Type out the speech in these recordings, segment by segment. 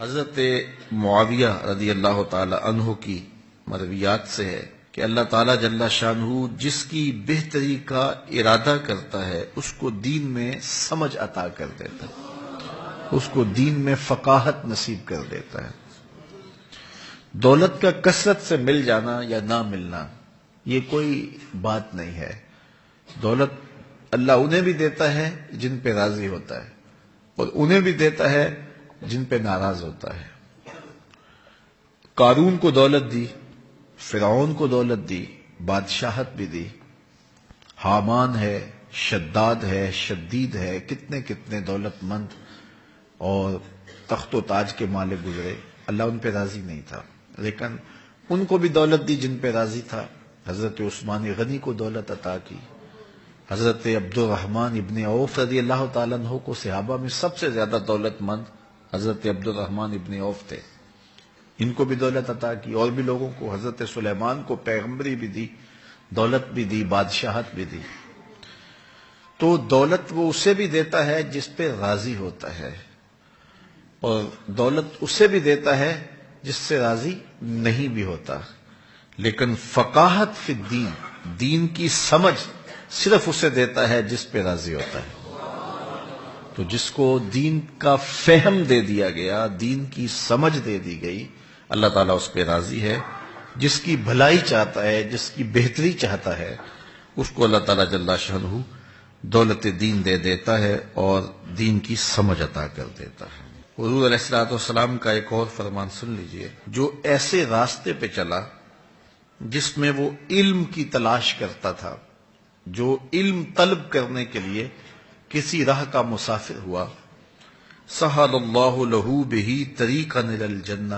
حضرت معاویہ رضی اللہ تعالی عنہ کی مرویات سے ہے کہ اللہ تعالیٰ جل شانہ جس کی بہتری کا ارادہ کرتا ہے اس کو دین میں سمجھ عطا کر دیتا ہے، اس کو دین میں فقاہت نصیب کر دیتا ہے۔ دولت کا کثرت سے مل جانا یا نہ ملنا یہ کوئی بات نہیں ہے۔ دولت اللہ انہیں بھی دیتا ہے جن پہ راضی ہوتا ہے اور انہیں بھی دیتا ہے جن پہ ناراض ہوتا ہے۔ قارون کو دولت دی، فرعون کو دولت دی، بادشاہت بھی دی، حامان ہے، شداد ہے، شدید ہے، کتنے کتنے دولت مند اور تخت و تاج کے مالک گزرے، اللہ ان پہ راضی نہیں تھا، لیکن ان کو بھی دولت دی جن پہ راضی تھا۔ حضرت عثمان غنی کو دولت عطا کی، حضرت عبد الرحمن ابن عوف رضی اللہ تعالیٰ عنہ کو صحابہ میں سب سے زیادہ دولت مند حضرت عبد الرحمن ابن عوف تھے، ان کو بھی دولت عطا کی، اور بھی لوگوں کو، حضرت سلیمان کو پیغمبری بھی دی، دولت بھی دی، بادشاہت بھی دی۔ تو دولت وہ اسے بھی دیتا ہے جس پہ راضی ہوتا ہے، اور دولت اسے بھی دیتا ہے جس سے راضی نہیں بھی ہوتا، لیکن فقاہت فی الدین، دین کی سمجھ صرف اسے دیتا ہے جس پہ راضی ہوتا ہے۔ تو جس کو دین کا فہم دے دیا گیا، دین کی سمجھ دے دی گئی، اللہ تعالیٰ اس پہ راضی ہے۔ جس کی بھلائی چاہتا ہے، جس کی بہتری چاہتا ہے، اس کو اللہ تعالیٰ جل شانہ دولت دین دے دیتا ہے اور دین کی سمجھ عطا کر دیتا ہے۔ حضور علیہ الصلوۃ والسلام کا ایک اور فرمان سن لیجئے، جو ایسے راستے پہ چلا جس میں وہ علم کی تلاش کرتا تھا، جو علم طلب کرنے کے لیے کسی راہ کا مسافر ہوا، سہل اللہ لہ بہ طریقا الی الجنہ،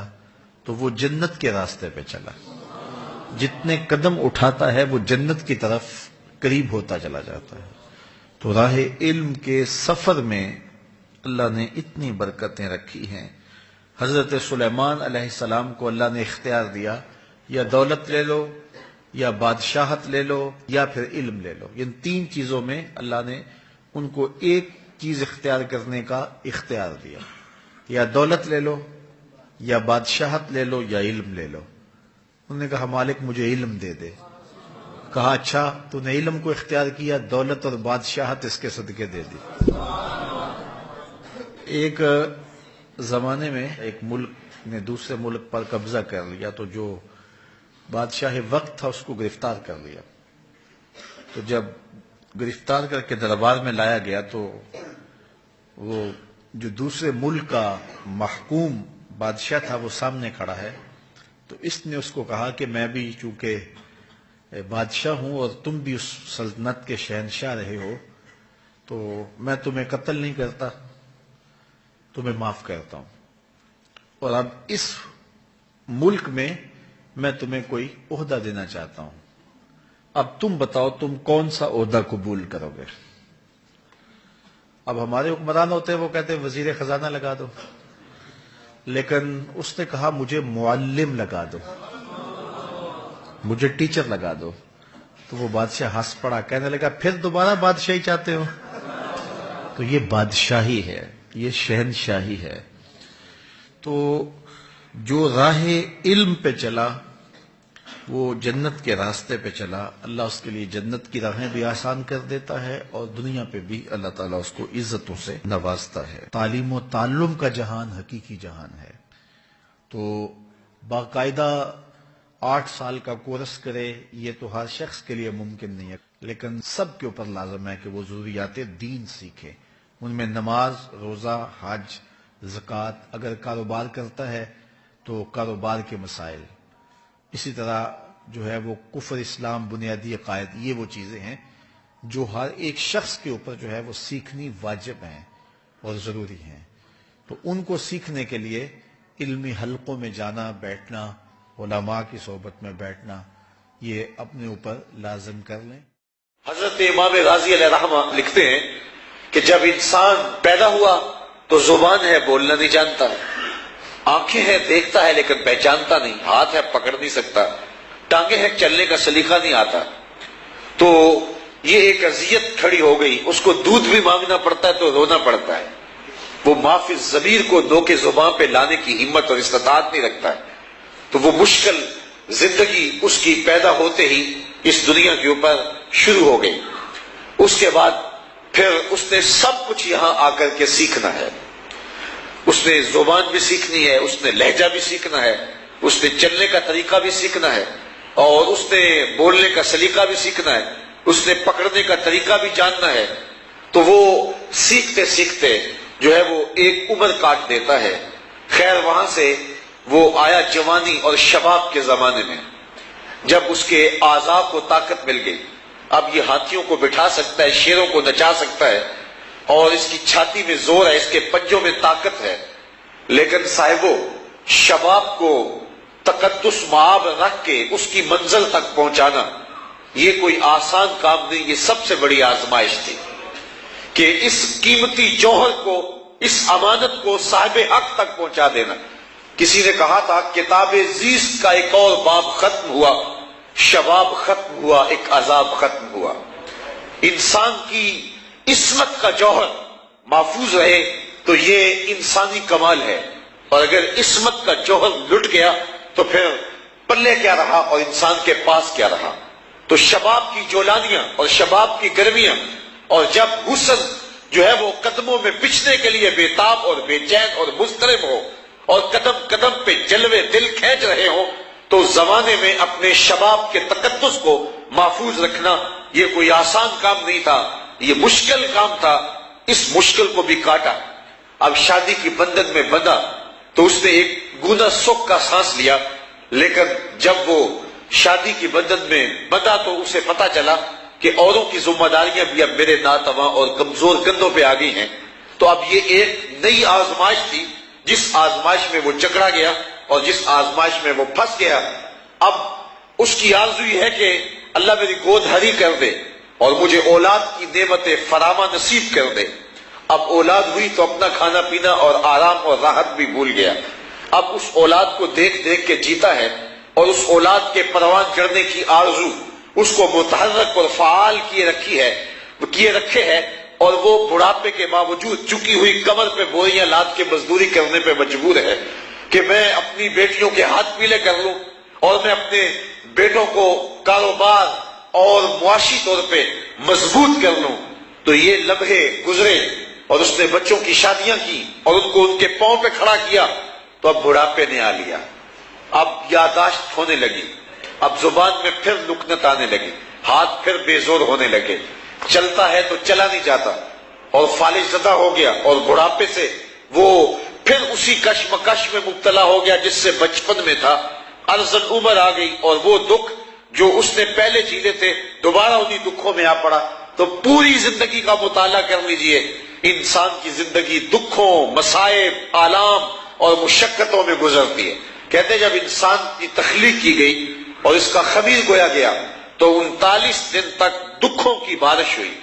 تو وہ جنت کے راستے پہ چلا۔ جتنے قدم اٹھاتا ہے وہ جنت کی طرف قریب ہوتا چلا جاتا ہے۔ تو راہ علم کے سفر میں اللہ نے اتنی برکتیں رکھی ہیں۔ حضرت سلیمان علیہ السلام کو اللہ نے اختیار دیا، یا دولت لے لو، یا بادشاہت لے لو، یا پھر علم لے لو۔ ان تین چیزوں میں اللہ نے ان کو ایک چیز اختیار کرنے کا اختیار دیا، یا دولت لے لو، یا بادشاہت لے لو، یا علم لے لو۔ انہوں نے کہا مالک مجھے علم دے دے۔ کہا اچھا تو نے علم کو اختیار کیا، دولت اور بادشاہت اس کے صدقے دے دی۔ ایک زمانے میں ایک ملک نے دوسرے ملک پر قبضہ کر لیا، تو جو بادشاہ وقت تھا اس کو گرفتار کر لیا۔ تو جب گرفتار کر کے دربار میں لایا گیا تو وہ جو دوسرے ملک کا محکوم بادشاہ تھا وہ سامنے کھڑا ہے، تو اس نے اس کو کہا کہ میں بھی چونکہ بادشاہ ہوں اور تم بھی اس سلطنت کے شہنشاہ رہے ہو، تو میں تمہیں قتل نہیں کرتا، تمہیں معاف کرتا ہوں، اور اب اس ملک میں تمہیں کوئی عہدہ دینا چاہتا ہوں۔ اب تم بتاؤ تم کون سا عہدہ قبول کرو گے؟ اب ہمارے حکمران ہوتے ہیں وہ کہتے ہیں وزیر خزانہ لگا دو، لیکن اس نے کہا مجھے معلم لگا دو، مجھے ٹیچر لگا دو۔ تو وہ بادشاہ ہنس پڑا، کہنے لگا پھر دوبارہ بادشاہی چاہتے ہو؟ تو یہ بادشاہی ہے، یہ شہنشاہی ہے۔ تو جو راہ علم پہ چلا وہ جنت کے راستے پہ چلا، اللہ اس کے لیے جنت کی راہیں بھی آسان کر دیتا ہے، اور دنیا پہ بھی اللہ تعالیٰ اس کو عزتوں سے نوازتا ہے۔ تعلیم و تعلم کا جہان حقیقی جہان ہے۔ تو باقاعدہ 8 سال کا کورس کرے یہ تو ہر شخص کے لیے ممکن نہیں ہے، لیکن سب کے اوپر لازم ہے کہ وہ ضروریات دین سیکھے۔ ان میں نماز، روزہ، حج، زکوٰۃ، اگر کاروبار کرتا ہے تو کاروبار کے مسائل، اسی طرح جو ہے وہ کفر، اسلام، بنیادی عقائد، یہ وہ چیزیں ہیں جو ہر ایک شخص کے اوپر جو ہے وہ سیکھنی واجب ہیں اور ضروری ہیں۔ تو ان کو سیکھنے کے لیے علمی حلقوں میں جانا، بیٹھنا، علماء کی صحبت میں بیٹھنا، یہ اپنے اوپر لازم کر لیں۔ حضرت امام غازی علیہ رحمہ لکھتے ہیں کہ جب انسان پیدا ہوا تو زبان ہے بولنا نہیں جانتا، آنکھیں ہیں دیکھتا ہے لیکن پہچانتا نہیں، ہاتھ ہے پکڑ نہیں سکتا، ٹانگیں ہیں چلنے کا سلیقہ نہیں آتا۔ تو یہ ایک اذیت کھڑی ہو گئی، اس کو دودھ بھی مانگنا پڑتا ہے تو رونا پڑتا ہے۔ وہ معافی ضمیر کو نوک زبان پہ لانے کی ہمت اور استطاعت نہیں رکھتا ہے، تو وہ مشکل زندگی اس کی پیدا ہوتے ہی اس دنیا کے اوپر شروع ہو گئی۔ اس کے بعد پھر اس نے سب کچھ یہاں آ کر کے سیکھنا ہے، اس نے زبان بھی سیکھنی ہے، اس نے لہجہ بھی سیکھنا ہے، اس نے چلنے کا طریقہ بھی سیکھنا ہے، اور اس نے بولنے کا سلیقہ بھی سیکھنا ہے، اس نے پکڑنے کا طریقہ بھی جاننا ہے۔ تو وہ سیکھتے سیکھتے جو ہے وہ ایک عمر کاٹ دیتا ہے۔ خیر وہاں سے وہ آیا جوانی اور شباب کے زمانے میں، جب اس کے اعضاء کو طاقت مل گئی۔ اب یہ ہاتھیوں کو بٹھا سکتا ہے، شیروں کو نچا سکتا ہے، اور اس کی چھاتی میں زور ہے، اس کے پنجوں میں طاقت ہے۔ لیکن صاحبو، شباب کو تقدس معاب رکھ کے اس کی منزل تک پہنچانا یہ کوئی آسان کام نہیں، یہ سب سے بڑی آزمائش تھی کہ اس قیمتی جوہر کو، اس امانت کو صاحب حق تک پہنچا دینا۔ کسی نے کہا تھا کتاب زیست کا ایک اور باب ختم ہوا، شباب ختم ہوا، ایک عذاب ختم ہوا۔ انسان کی عصمت کا جوہر محفوظ رہے تو یہ انسانی کمال ہے، اور اگر عصمت کا جوہر لٹ گیا تو پھر پلے کیا رہا اور انسان کے پاس کیا رہا۔ تو شباب کی جولانیاں اور شباب کی گرمیاں، اور جب حسن جو ہے وہ قدموں میں پچھنے کے لیے بےتاب اور بے چین اور مضطرب ہو، اور قدم قدم پہ جلوے دل کھینچ رہے ہو، تو زمانے میں اپنے شباب کے تقدس کو محفوظ رکھنا یہ کوئی آسان کام نہیں تھا، یہ مشکل کام تھا۔ اس مشکل کو بھی کاٹا۔ اب شادی کی بندھن میں بندھا تو اس نے ایک گونا سکھ کا سانس لیا، لیکن جب وہ شادی کی بندھن میں بندھا تو اسے پتا چلا کہ اوروں کی ذمہ داریاں بھی اب میرے ناتواں اور کمزور کندھوں پہ آ گئی ہیں۔ تو اب یہ ایک نئی آزمائش تھی، جس آزمائش میں وہ جکڑا گیا اور جس آزمائش میں وہ پھنس گیا۔ اب اس کی آرزو یہ ہے کہ اللہ میری گود ہری کر دے اور مجھے اولاد کی نعمت فراوان نصیب کر دے۔ اب اولاد ہوئی تو اپنا کھانا پینا اور آرام اور راحت بھی بھول گیا۔ اب اس اولاد کو دیکھ دیکھ کے جیتا ہے، اور اس اولاد کے پروان چڑھنے کی آرزو اس کو متحرک اور فعال کیے رکھے ہے، اور وہ بڑھاپے کے باوجود چکی ہوئی کمر پہ بوریاں لاد کے مزدوری کرنے پہ مجبور ہے کہ میں اپنی بیٹیوں کے ہاتھ پیلے کر لوں، اور میں اپنے بیٹوں کو کاروبار اور معاشی طور پہ مضبوط کر لوں۔ تو یہ لمحے گزرے اور اس نے بچوں کی شادیاں کی اور ان کو ان کے پاؤں پہ کھڑا کیا، تو اب بڑھاپے نے آ لیا۔ اب یادداشت ہونے لگی، اب زبان میں پھر لکنت آنے لگی، ہاتھ پھر بے زور ہونے لگے، چلتا ہے تو چلا نہیں جاتا، اور فالج زدہ ہو گیا، اور بڑھاپے سے وہ پھر اسی کشمکش میں مبتلا ہو گیا جس سے بچپن میں تھا۔ ارزل عمر آ گئی، اور وہ دکھ جو اس نے پہلے جھیلے تھے دوبارہ انہی دکھوں میں آ پڑا۔ تو پوری زندگی کا مطالعہ کر لیجئے، انسان کی زندگی دکھوں، مصائب، آلام اور مشقتوں میں گزرتی ہے۔ کہتے جب انسان کی تخلیق کی گئی اور اس کا خمیر گویا گیا تو 39 دن تک دکھوں کی بارش ہوئی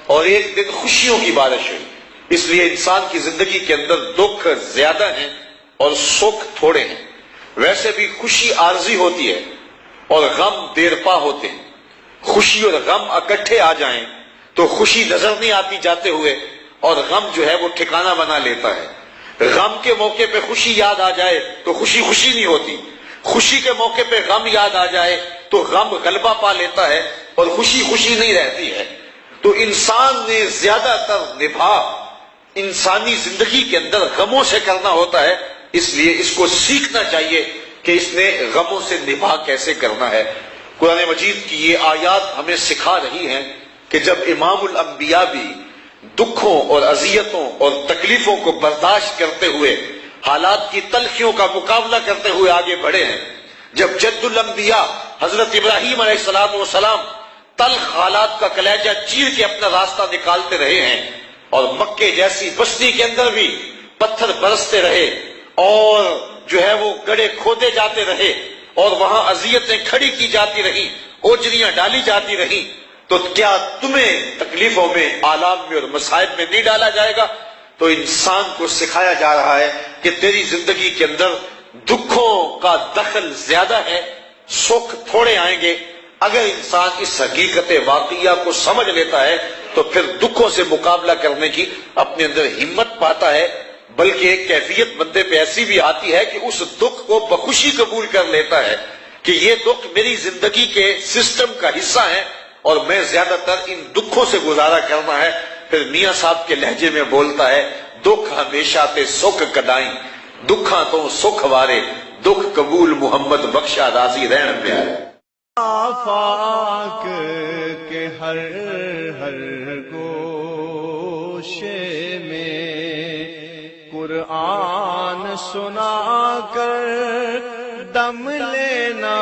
اور ایک دن خوشیوں کی بارش ہوئی۔ اس لیے انسان کی زندگی کے اندر دکھ زیادہ ہیں اور سکھ تھوڑے ہیں۔ ویسے بھی خوشی عارضی ہوتی ہے اور غم دیر پا ہوتے ہیں۔ خوشی اور غم اکٹھے آ جائیں تو خوشی نظر نہیں آتی جاتے ہوئے، اور غم جو ہے وہ ٹھکانہ بنا لیتا ہے۔ غم کے موقع پہ خوشی یاد آ جائے تو خوشی خوشی نہیں ہوتی، خوشی کے موقع پہ غم یاد آ جائے تو غم غلبہ پا لیتا ہے اور خوشی خوشی نہیں رہتی ہے۔ تو انسان نے زیادہ تر نبھا انسانی زندگی کے اندر غموں سے کرنا ہوتا ہے، اس لیے اس کو سیکھنا چاہیے کہ اس نے غموں سے نبھا کیسے کرنا ہے۔ قرآن مجید کی یہ آیات ہمیں سکھا رہی ہیں کہ جب امام الانبیاء بھی دکھوں اور اذیتوں اور تکلیفوں کو برداشت کرتے ہوئے، حالات کی تلخیوں کا مقابلہ کرتے ہوئے آگے بڑھے ہیں، جب جد الانبیاء حضرت ابراہیم علیہ السلام تلخ حالات کا کلیجہ چیر کے اپنا راستہ نکالتے رہے ہیں، اور مکے جیسی بستی کے اندر بھی پتھر برستے رہے اور جو ہے وہ گڑھے کھودے جاتے رہے اور وہاں اذیتیں کھڑی کی جاتی رہی، اوجریاں ڈالی جاتی رہی، تو کیا تمہیں تکلیفوں میں، آلام میں اور مصائب میں نہیں ڈالا جائے گا؟ تو انسان کو سکھایا جا رہا ہے کہ تیری زندگی کے اندر دکھوں کا دخل زیادہ ہے، سکھ تھوڑے آئیں گے۔ اگر انسان اس حقیقت واقعہ کو سمجھ لیتا ہے تو پھر دکھوں سے مقابلہ کرنے کی اپنے اندر ہمت پاتا ہے بلکہ ایک کیفیت بندے پہ ایسی بھی آتی ہے کہ اس دکھ کو بخوشی قبول کر لیتا ہے کہ یہ دکھ میری زندگی کے سسٹم کا حصہ ہے اور میں زیادہ تر ان دکھوں سے گزارا کرنا ہے. پھر میاں صاحب کے لہجے میں بولتا ہے دکھ ہمیشہ تے سکھ کڈائیں دکھاں تو سکھ وارے دکھ قبول محمد بخشا راضی رہن پیارے. آفاق کے ہر گوشے میں قرآن سنا کر دم لینا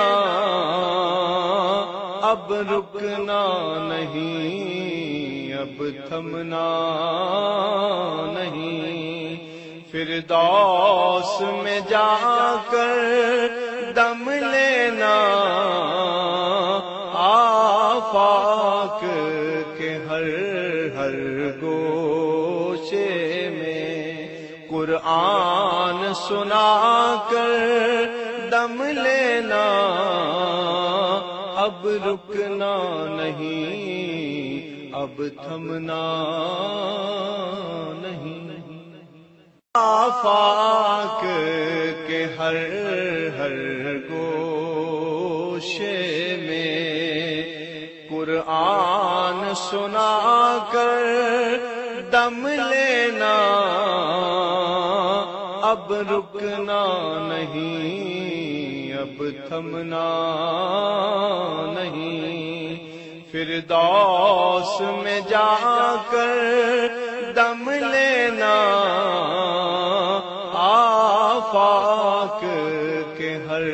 اب رکنا نہیں اب تھمنا نہیں فردوس میں جا کر دم لینا آفاق کے ہر گوشے میں قرآن سنا کر دم لینا اب رکنا نہیں اب تھمنا نہیں آفاق کے ہر گوشے میں قرآن سنا کر دم لینا اب رکنا نہیں اب تھمنا نہیں فردوس میں جا کر دم لینا آفاق کے ہر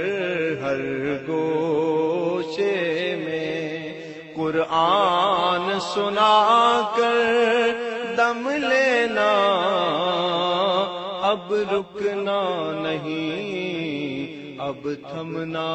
گوشے میں قرآن سنا کر دم لینا اب رکنا نہیں اب تھمنا